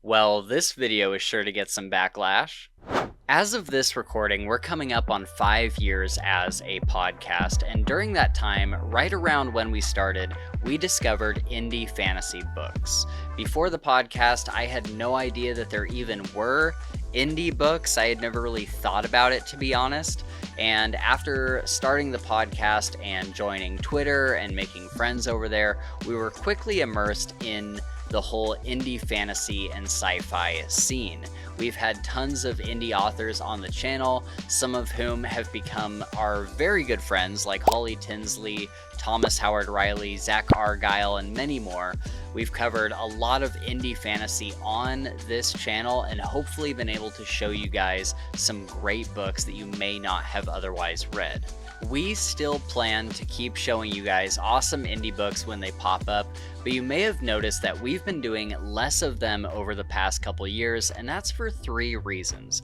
Well, this video is sure to get some backlash. As of this recording, we're coming up on 5 years as a podcast, and during that time, right around when we started, we discovered indie fantasy books. Before the podcast, I had no idea that there even were indie books. I had never really thought about it, to be honest. And after starting the podcast and joining Twitter and making friends over there, we were quickly immersed in the whole indie fantasy and sci-fi scene. We've had tons of indie authors on the channel, some of whom have become our very good friends, like Holly Tinsley, Thomas Howard Riley, Zach Argyle, and many more. We've covered a lot of indie fantasy on this channel and hopefully been able to show you guys some great books that you may not have otherwise read. We still plan to keep showing you guys awesome indie books when they pop up, but you may have noticed that we've been doing less of them over the past couple years, and that's for 3 reasons.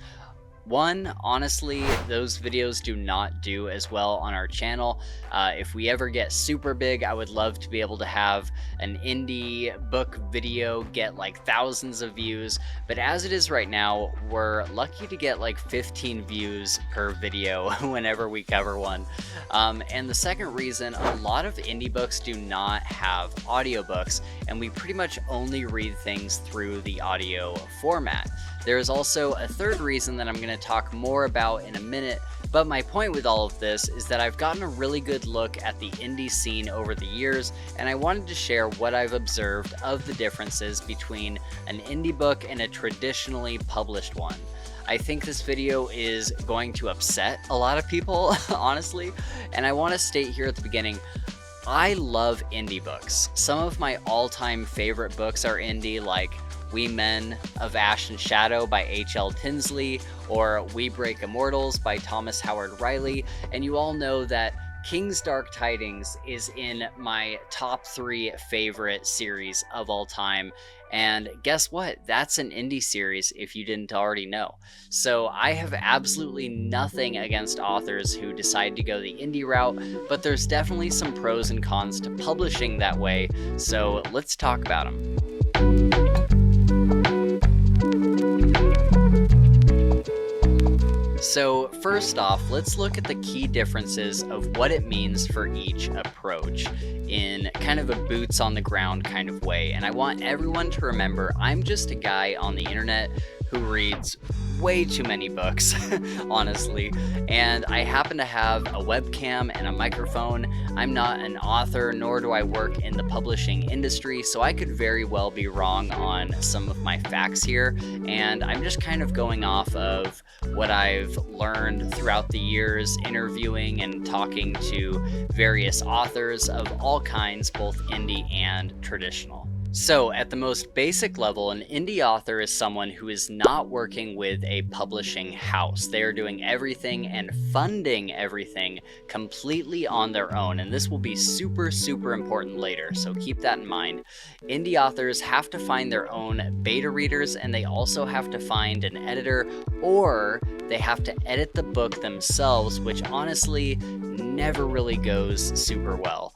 One, honestly, those videos do not do as well on our channel. If we ever get super big, I would love to be able to have an indie book video get like thousands of views, but as it is right now, we're lucky to get like 15 views per video whenever we cover one. And the second reason, a lot of indie books do not have audiobooks, and we pretty much only read things through the audio format. There is also a third reason that I'm going to talk more about in a minute, but my point with all of this is that I've gotten a really good look at the indie scene over the years, and I wanted to share what I've observed of the differences between an indie book and a traditionally published one. I think this video is going to upset a lot of people, honestly, and I want to state here at the beginning, I love indie books. Some of my all-time favorite books are indie, like We Men of Ash and Shadow by H.L. Tinsley, or We Break Immortals by Thomas Howard Riley, and you all know that King's Dark Tidings is in my top 3 favorite series of all time. And guess what? That's an indie series if you didn't already know. So I have absolutely nothing against authors who decide to go the indie route, but there's definitely some pros and cons to publishing that way. So let's talk about them. So first off, let's look at the key differences of what it means for each approach in kind of a boots on the ground kind of way. And I want everyone to remember, I'm just a guy on the internet who reads way too many books, honestly, and I happen to have a webcam and a microphone. I'm not an author, nor do I work in the publishing industry, so I could very well be wrong on some of my facts here, and I'm just kind of going off of what I've learned throughout the years interviewing and talking to various authors of all kinds, both indie and traditional. So, at the most basic level, an indie author is someone who is not working with a publishing house. They are doing everything and funding everything completely on their own, and this will be super, super important later, so keep that in mind. Indie authors have to find their own beta readers, and they also have to find an editor, or they have to edit the book themselves, which honestly never really goes super well.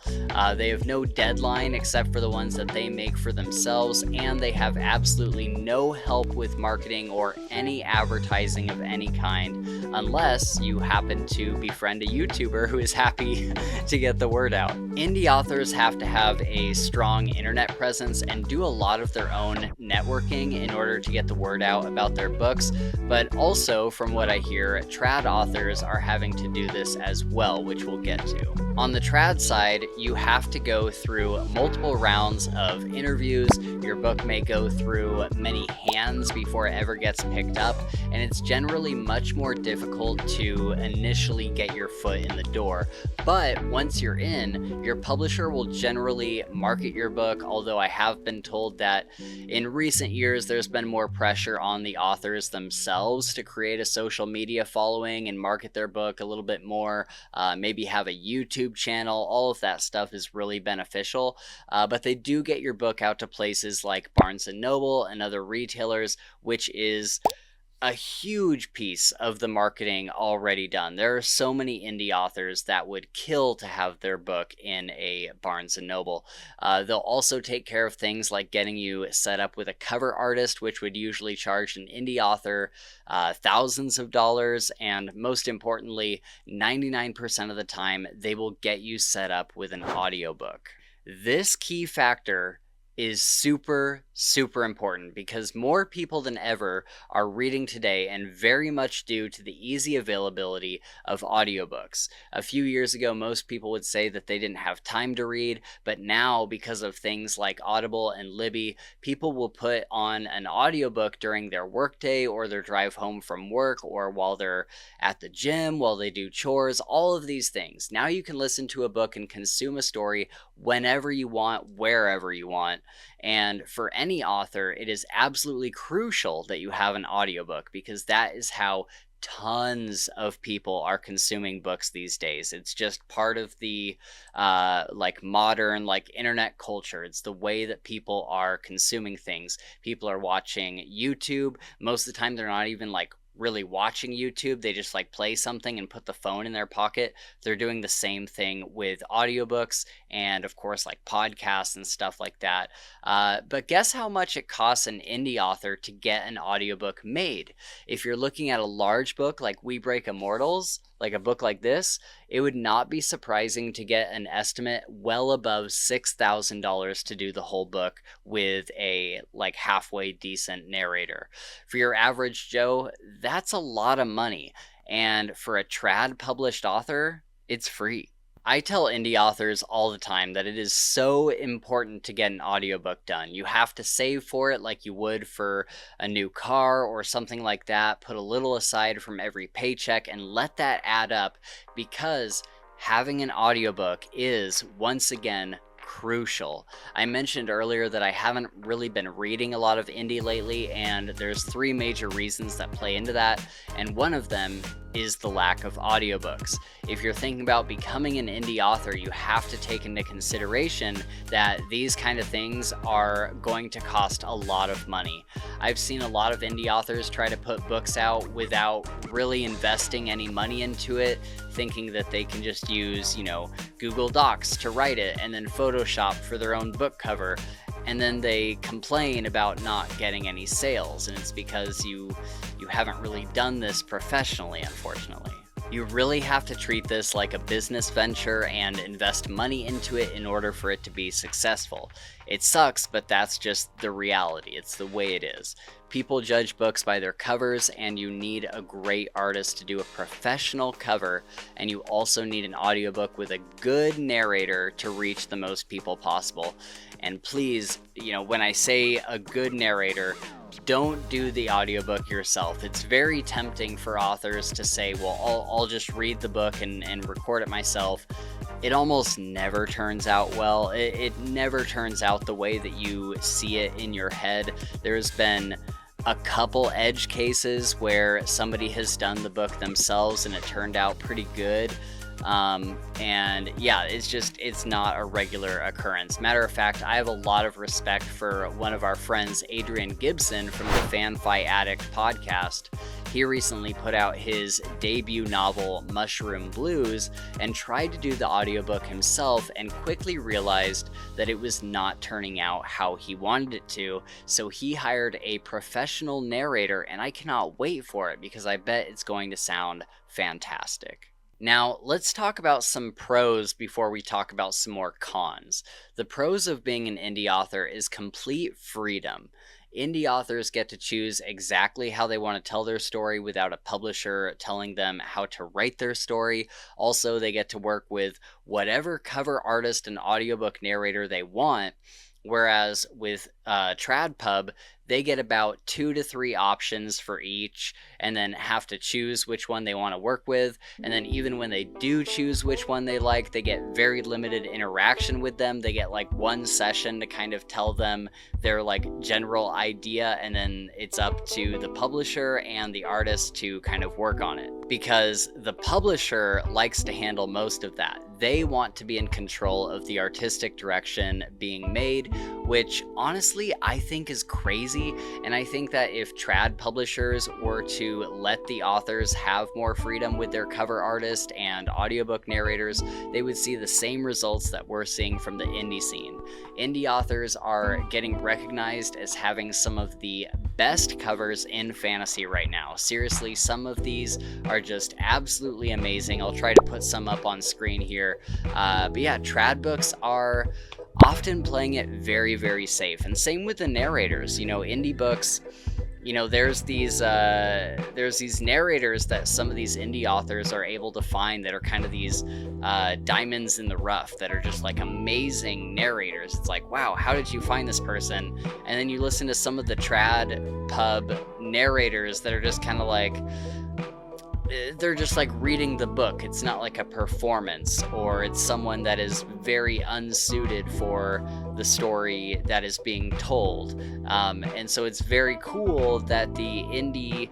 They have no deadline except for the ones that they make for themselves, and they have absolutely no help with marketing or any advertising of any kind, unless you happen to befriend a YouTuber who is happy to get the word out. Indie authors have to have a strong internet presence and do a lot of their own networking in order to get the word out about their books, but also, from what I hear, trad authors are having to do this as well, which we'll get to. On the trad side, you have to go through multiple rounds of interviews. Your book may go through many hands before it ever gets picked up, and it's generally much more difficult to initially get your foot in the door. But once you're in, your publisher will generally market your book, although I have been told that in recent years there's been more pressure on the authors themselves to create a social media following and market their book a little bit more, maybe have a YouTube channel. All of that stuff is really beneficial, but they do get your book out to places like Barnes & Noble and other retailers, which is a huge piece of the marketing already done. There are so many indie authors that would kill to have their book in a Barnes & Noble. They'll also take care of things like getting you set up with a cover artist, which would usually charge an indie author thousands of dollars. And most importantly, 99% of the time, they will get you set up with an audiobook. This key factor is super, super important because more people than ever are reading today, and very much due to the easy availability of audiobooks. A few years ago, most people would say that they didn't have time to read, but now, because of things like Audible and Libby, people will put on an audiobook during their workday or their drive home from work or while they're at the gym, while they do chores, all of these things. Now you can listen to a book and consume a story whenever you want, wherever you want. And for any author, it is absolutely crucial that you have an audiobook because that is how tons of people are consuming books these days. It's just part of the modern internet culture. It's the way that people are consuming things. People are watching YouTube. Most of the time they're not even really watching YouTube. They just play something and put the phone in their pocket. They're doing the same thing with audiobooks and of course podcasts and stuff like that. But guess how much it costs an indie author to get an audiobook made? If you're looking at a large book like We Break Immortals, like a book like this, it would not be surprising to get an estimate well above $6,000 to do the whole book with a halfway decent narrator. For your average Joe, that's a lot of money. And for a trad published author, it's free. I tell indie authors all the time that it is so important to get an audiobook done. You have to save for it like you would for a new car or something like that. Put a little aside from every paycheck and let that add up, because having an audiobook is, once again, crucial. I mentioned earlier that I haven't really been reading a lot of indie lately, and there's 3 major reasons that play into that, and one of them is the lack of audiobooks. If you're thinking about becoming an indie author, you have to take into consideration that these kind of things are going to cost a lot of money. I've seen a lot of indie authors try to put books out without really investing any money into it, thinking that they can just use, Google Docs to write it and then Photoshop for their own book cover. And then they complain about not getting any sales, and it's because you haven't really done this professionally, unfortunately. You really have to treat this like a business venture and invest money into it in order for it to be successful. It sucks, but that's just the reality. It's the way it is. People judge books by their covers, and you need a great artist to do a professional cover, and you also need an audiobook with a good narrator to reach the most people possible. And please, when I say a good narrator, don't do the audiobook yourself. It's very tempting for authors to say, well, I'll just read the book and record it myself. It almost never turns out well. It never turns out the way that you see it in your head. There's been a couple edge cases where somebody has done the book themselves and it turned out pretty good. And yeah, it's not a regular occurrence. Matter of fact, I have a lot of respect for one of our friends, Adrian Gibson from the FantasyFilesPodcast. He recently put out his debut novel, Mushroom Blues, and tried to do the audiobook himself and quickly realized that it was not turning out how he wanted it to, so he hired a professional narrator, and I cannot wait for it because I bet it's going to sound fantastic. Now, let's talk about some pros before we talk about some more cons. The pros of being an indie author is complete freedom. Indie authors get to choose exactly how they want to tell their story without a publisher telling them how to write their story. Also, they get to work with whatever cover artist and audiobook narrator they want. Whereas with TradPub, they get about 2 to 3 options for each and then have to choose which one they want to work with. And then even when they do choose which one they like, they get very limited interaction with them. They get 1 session to kind of tell them their general idea, and then it's up to the publisher and the artist to kind of work on it, because the publisher likes to handle most of that. They want to be in control of the artistic direction being made which honestly I think is crazy. And I think that if trad publishers were to let the authors have more freedom with their cover artist and audiobook narrators, they would see the same results that we're seeing from the indie scene. Indie authors are getting recognized as having some of the best covers in fantasy right now. Seriously, some of these are just absolutely amazing. I'll try to put some up on screen here. But yeah, trad books are often playing it very, very safe. And same with the narrators. Indie books, there's these narrators that some of these indie authors are able to find that are kind of these diamonds in the rough that are just like amazing narrators. It's like, wow, how did you find this person? And then you listen to some of the trad pub narrators that are just kind of like, they're just like reading the book. It's not like a performance, or it's someone that is very unsuited for the story that is being told. And so it's very cool that the indie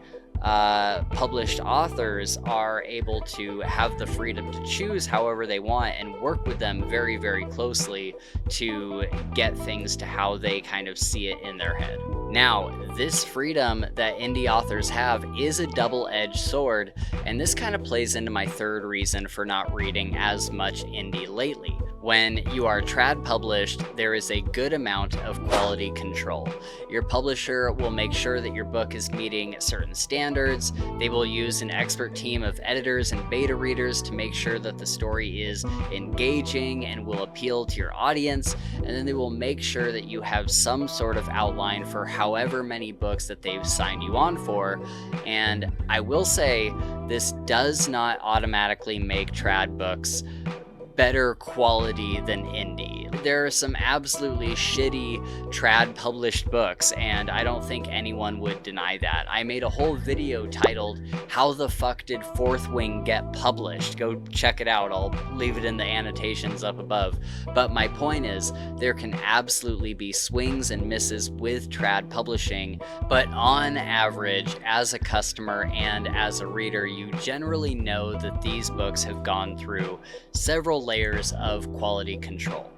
published authors are able to have the freedom to choose however they want and work with them very, very closely to get things to how they kind of see it in their head. Now, this freedom that indie authors have is a double-edged sword, and this kind of plays into my third reason for not reading as much indie lately. When you are trad published, there is a good amount of quality control. Your publisher will make sure that your book is meeting certain standards. They will use an expert team of editors and beta readers to make sure that the story is engaging and will appeal to your audience. And then they will make sure that you have some sort of outline for however many books that they've signed you on for. And I will say, this does not automatically make trad books better quality than indie. There are some absolutely shitty trad published books, and I don't think anyone would deny that. I made a whole video titled, "How the Fuck Did Fourth Wing Get Published?" Go check it out. I'll leave it in the annotations up above. But my point is, there can absolutely be swings and misses with trad publishing, but on average, as a customer and as a reader, you generally know that these books have gone through several layers of quality control.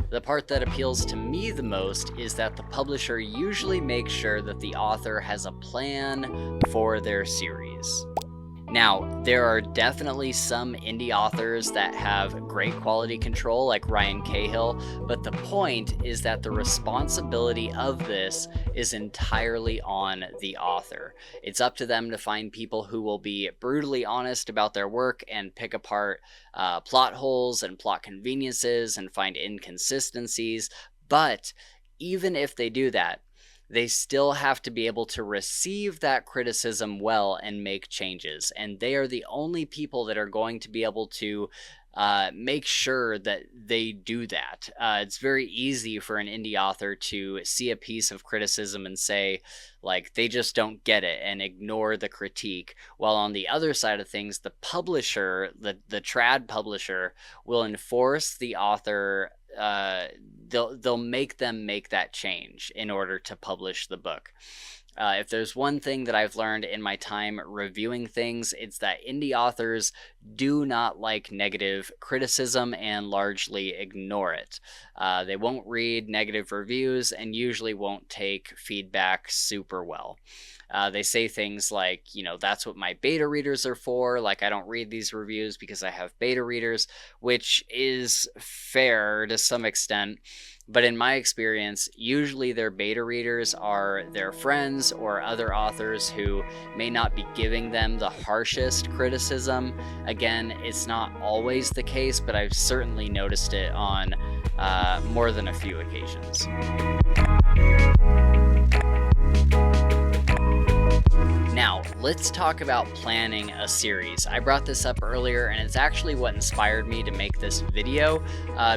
The part that appeals to me the most is that the publisher usually makes sure that the author has a plan for their series. Now, there are definitely some indie authors that have great quality control, like Ryan Cahill, but the point is that the responsibility of this is entirely on the author. It's up to them to find people who will be brutally honest about their work and pick apart plot holes and plot conveniences and find inconsistencies. But even if they do that, they still have to be able to receive that criticism well and make changes. And they are the only people that are going to be able to make sure that they do that. It's very easy for an indie author to see a piece of criticism and say, like, they just don't get it and ignore the critique. While on the other side of things, the publisher, the trad publisher, will enforce the author. They'll make them make that change in order to publish the book. If there's one thing that I've learned in my time reviewing things, it's that indie authors do not like negative criticism and largely ignore it. They won't read negative reviews and usually won't take feedback super well. They say things like, that's what my beta readers are for. Like, I don't read these reviews because I have beta readers, which is fair to some extent. But in my experience, usually their beta readers are their friends or other authors who may not be giving them the harshest criticism. Again, it's not always the case, but I've certainly noticed it on more than a few occasions. Now, let's talk about planning a series. I brought this up earlier, and it's actually what inspired me to make this video,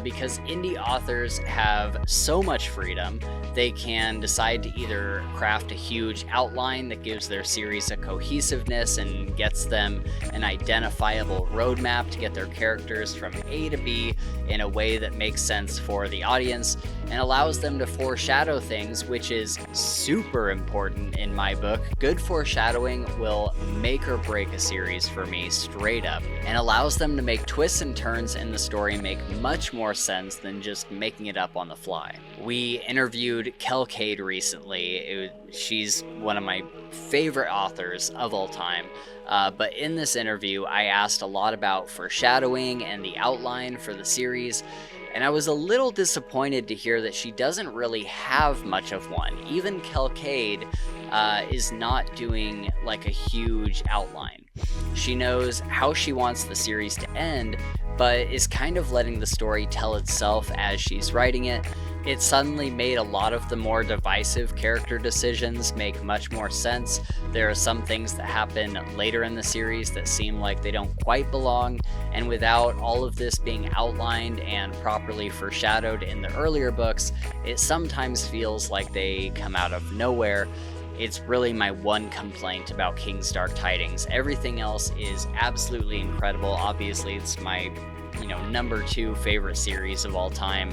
because indie authors have so much freedom. They can decide to either craft a huge outline that gives their series a cohesiveness and gets them an identifiable roadmap to get their characters from A to B in a way that makes sense for the audience. and allows them to foreshadow things, which is super important in my book. Good foreshadowing will make or break a series for me, straight up, and allows them to make twists and turns in the story make much more sense than just making it up on the fly. We interviewed Kel Cade recently. She's one of my favorite authors of all time. But in this interview, I asked a lot about foreshadowing and the outline for the series, and I was a little disappointed to hear that she doesn't really have much of one. Even Kel Cade is not doing like a huge outline. She knows how she wants the series to end, but is kind of letting the story tell itself as she's writing it. It suddenly made a lot of the more divisive character decisions make much more sense. There are some things that happen later in the series that seem like they don't quite belong, and without all of this being outlined and properly foreshadowed in the earlier books, it sometimes feels like they come out of nowhere. It's really my one complaint about King's Dark Tidings. Everything else is absolutely incredible. Obviously, it's my, number 2 favorite series of all time.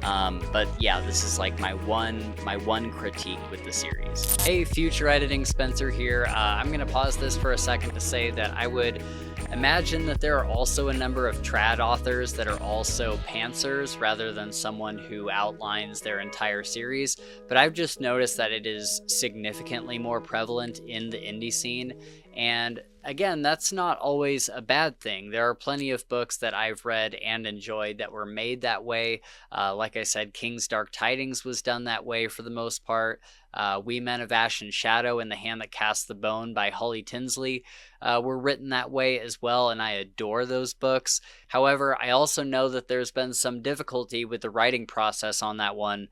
But yeah, this is like my one critique with the series. Hey, future editing Spencer here. I'm gonna pause this for a second to say that I would imagine that there are also a number of trad authors that are also pantsers rather than someone who outlines their entire series, but I've just noticed that it is significantly more prevalent in the indie scene. And again, that's not always a bad thing. There are plenty of books that I've read and enjoyed that were made that way. Like I said, King's Dark Tidings was done that way for the most part. We Men of Ash and Shadow and The Hand That Cast the Bone by Holly Tinsley were written that way as well, and I adore those books. However, I also know that there's been some difficulty with the writing process on that one,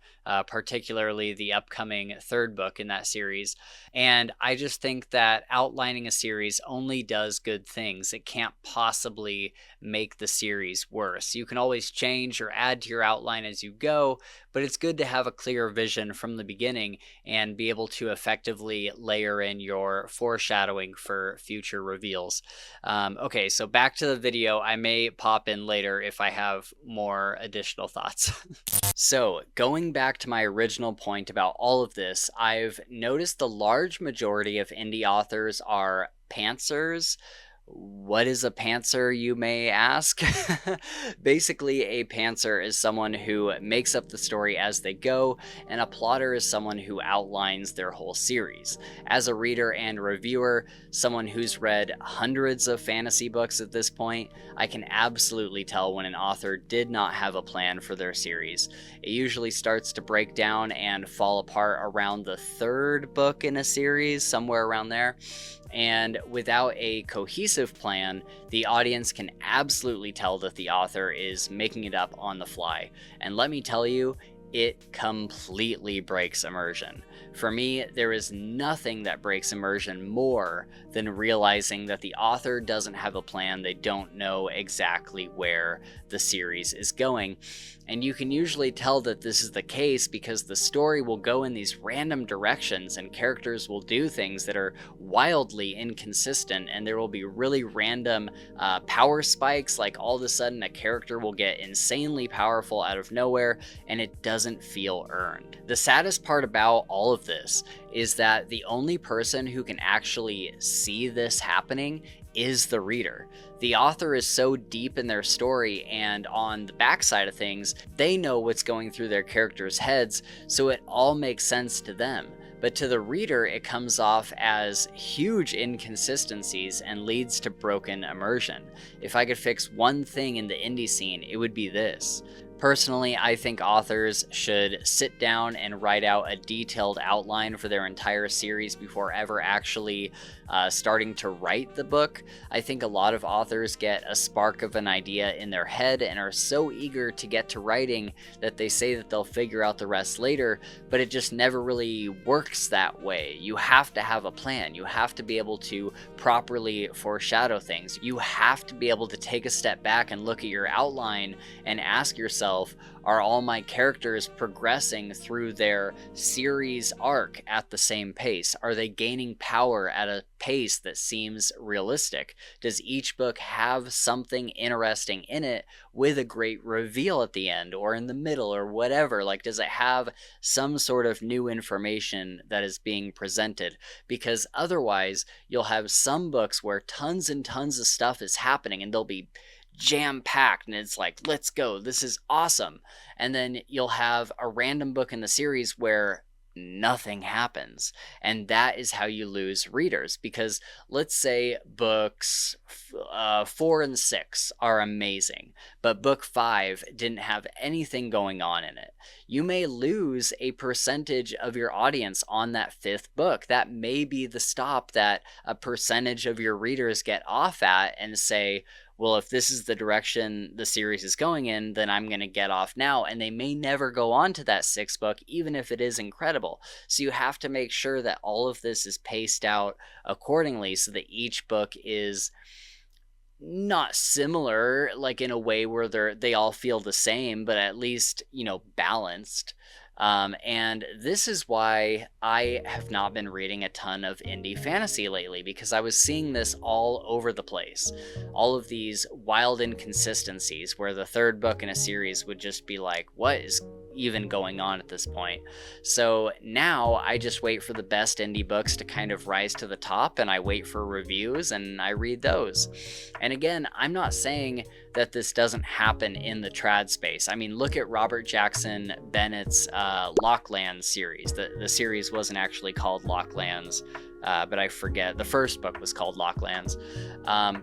particularly the upcoming 3rd book in that series. And I just think that outlining a series only does good things. It can't possibly make the series worse. You can always change or add to your outline as you go, but it's good to have a clear vision from the beginning and be able to effectively layer in your foreshadowing for future reveals. Okay, so back to the video. I may pop in later if I have more additional thoughts. So, going back to my original point about all of this, I've noticed the large majority of indie authors are pantsers. What is a pantser, you may ask? Basically, a pantser is someone who makes up the story as they go, and a plotter is someone who outlines their whole series. As a reader and reviewer, someone who's read hundreds of fantasy books at this point, I can absolutely tell when an author did not have a plan for their series. It usually starts to break down and fall apart around the 3rd book in a series, somewhere around there. And without a cohesive plan, the audience can absolutely tell that the author is making it up on the fly. And let me tell you, it completely breaks immersion. For me, there is nothing that breaks immersion more than realizing that the author doesn't have a plan. They don't know exactly where the series is going. And you can usually tell that this is the case because the story will go in these random directions and characters will do things that are wildly inconsistent, and there will be really random power spikes, like all of a sudden a character will get insanely powerful out of nowhere and it doesn't feel earned. The saddest part about all of this is that the only person who can actually see this happening is the reader. The author is so deep in their story, and on the backside of things, they know what's going through their characters' heads, so it all makes sense to them. But to the reader, it comes off as huge inconsistencies and leads to broken immersion. If I could fix one thing in the indie scene, it would be this. Personally, I think authors should sit down and write out a detailed outline for their entire series before ever actually starting to write the book. I think a lot of authors get a spark of an idea in their head and are so eager to get to writing that they say that they'll figure out the rest later, but it just never really works that way. You have to have a plan. You have to be able to properly foreshadow things. You have to be able to take a step back and look at your outline and ask yourself, myself, are all my characters progressing through their series arc at the same pace? Are they gaining power at a pace that seems realistic? Does each book have something interesting in it with a great reveal at the end or in the middle or whatever? Like, does it have some sort of new information that is being presented? Because otherwise, you'll have some books where tons and tons of stuff is happening and they'll be jam-packed and it's like, let's go, this is awesome. And then you'll have a random book in the series where nothing happens, and that is how you lose readers. Because let's say books 4 and 6 are amazing, but book 5 didn't have anything going on in it. You may lose a percentage of your audience on that 5th book. That may be the stop that a percentage of your readers get off at and say, well, if this is the direction the series is going in, then I'm going to get off now. And they may never go on to that 6th book, even if it is incredible. So you have to make sure that all of this is paced out accordingly so that each book is not similar, like in a way where they all feel the same, but at least, balanced. And this is why I have not been reading a ton of indie fantasy lately, because I was seeing this all over the place. All of these wild inconsistencies where the 3rd book in a series would just be like, what is even going on at this point? So now I just wait for the best indie books to kind of rise to the top, and I wait for reviews and I read those. And again, I'm not saying that this doesn't happen in the trad space. I mean, look at Robert Jackson Bennett's Locklands series. The series wasn't actually called Locklands, but I forget. The first book was called Locklands.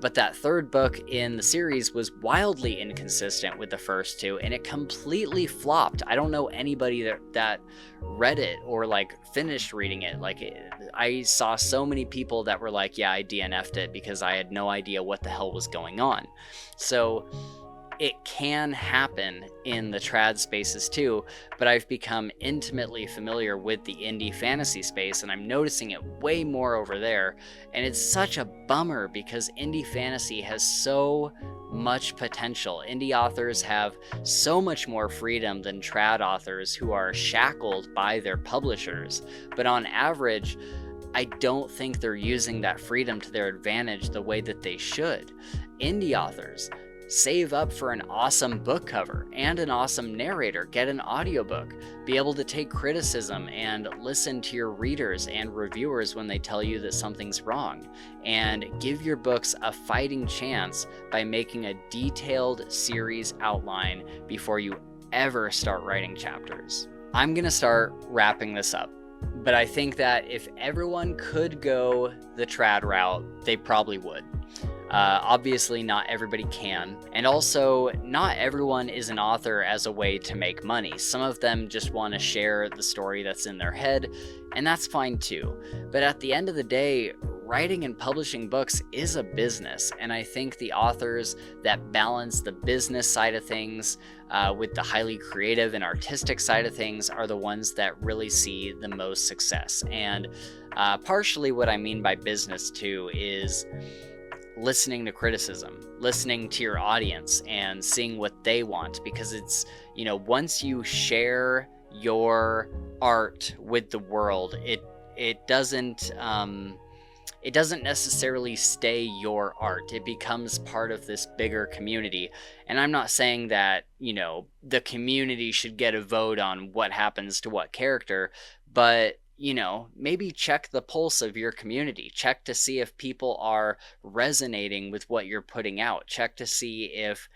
But that 3rd book in the series was wildly inconsistent with the first 2, and it completely flopped. I don't know anybody that read it or finished reading it. I saw so many people that were like, yeah, I DNF'd it because I had no idea what the hell was going on. So it can happen in the trad spaces too, but I've become intimately familiar with the indie fantasy space, and I'm noticing it way more over there. And it's such a bummer because indie fantasy has so much potential. Indie authors have so much more freedom than trad authors who are shackled by their publishers. But on average, I don't think they're using that freedom to their advantage the way that they should. Indie authors, save up for an awesome book cover and an awesome narrator. Get an audiobook. Be able to take criticism and listen to your readers and reviewers when they tell you that something's wrong. And give your books a fighting chance by making a detailed series outline before you ever start writing chapters. I'm going to start wrapping this up, but I think that if everyone could go the trad route, they probably would. Obviously, not everybody can, and also not everyone is an author as a way to make money. Some of them just want to share the story that's in their head, and that's fine too. But at the end of the day, writing and publishing books is a business, and I think the authors that balance the business side of things with the highly creative and artistic side of things are the ones that really see the most success. And partially what I mean by business too is listening to criticism, listening to your audience and seeing what they want, because it's, once you share your art with the world, it doesn't necessarily stay your art. It becomes part of this bigger community. And I'm not saying that, the community should get a vote on what happens to what character, but maybe check the pulse of your community. Check to see if people are resonating with what you're putting out. Check to see if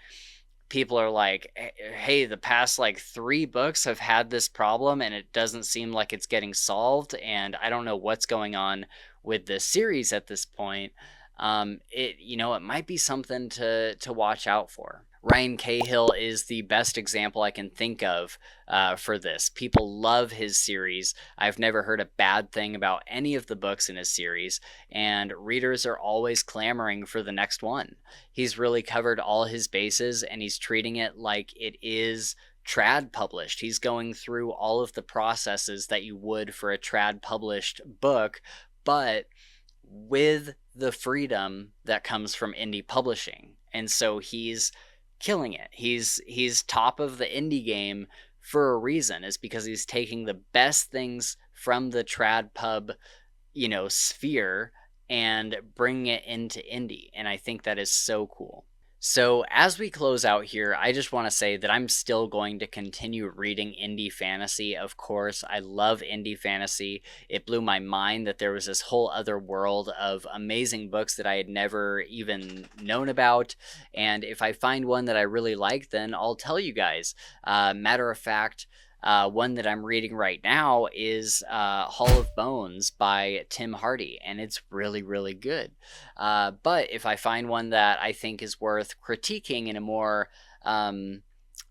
people are like, hey, the past 3 books have had this problem and it doesn't seem like it's getting solved, and I don't know what's going on with this series at this point. It might be something to watch out for. Ryan Cahill is the best example I can think of for this. People love his series. I've never heard a bad thing about any of the books in his series, and readers are always clamoring for the next one. He's really covered all his bases, and he's treating it like it is trad published. He's going through all of the processes that you would for a trad published book, but with the freedom that comes from indie publishing. And so he's killing it. He's top of the indie game for a reason, is because he's taking the best things from the trad pub, sphere and bringing it into indie. And I think that is so cool. So, as we close out here, I just want to say that I'm still going to continue reading indie fantasy. Of course, I love indie fantasy. It blew my mind that there was this whole other world of amazing books that I had never even known about. And if I find one that I really like, then I'll tell you guys. Matter of fact, one that I'm reading right now is Hall of Bones by Tim Hardy, and it's really, really good. But if I find one that I think is worth critiquing in a more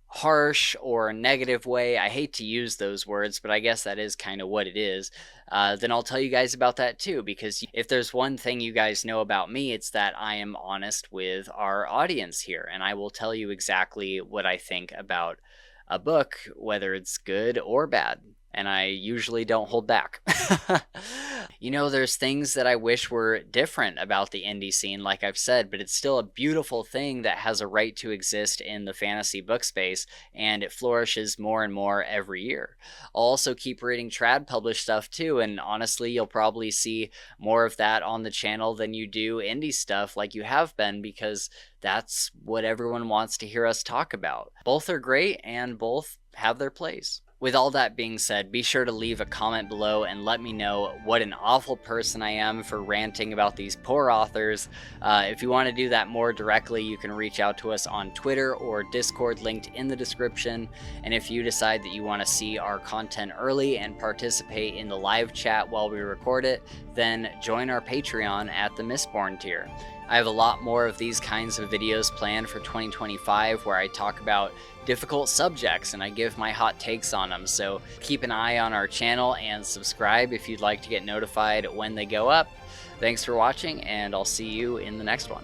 harsh or negative way, I hate to use those words, but I guess that is kind of what it is, then I'll tell you guys about that too, because if there's one thing you guys know about me, it's that I am honest with our audience here, and I will tell you exactly what I think about a book, whether it's good or bad, and I usually don't hold back. There's things that I wish were different about the indie scene, like I've said, but it's still a beautiful thing that has a right to exist in the fantasy book space, and it flourishes more and more every year. I'll also keep reading trad published stuff too, and honestly, you'll probably see more of that on the channel than you do indie stuff like you have been, because that's what everyone wants to hear us talk about. Both are great, and both have their place. With all that being said, be sure to leave a comment below and let me know what an awful person I am for ranting about these poor authors. If you want to do that more directly, you can reach out to us on Twitter or Discord, linked in the description. And if you decide that you want to see our content early and participate in the live chat while we record it, then join our Patreon at the Mistborn tier. I have a lot more of these kinds of videos planned for 2025 where I talk about difficult subjects and I give my hot takes on them, so keep an eye on our channel and subscribe if you'd like to get notified when they go up. Thanks for watching, and I'll see you in the next one.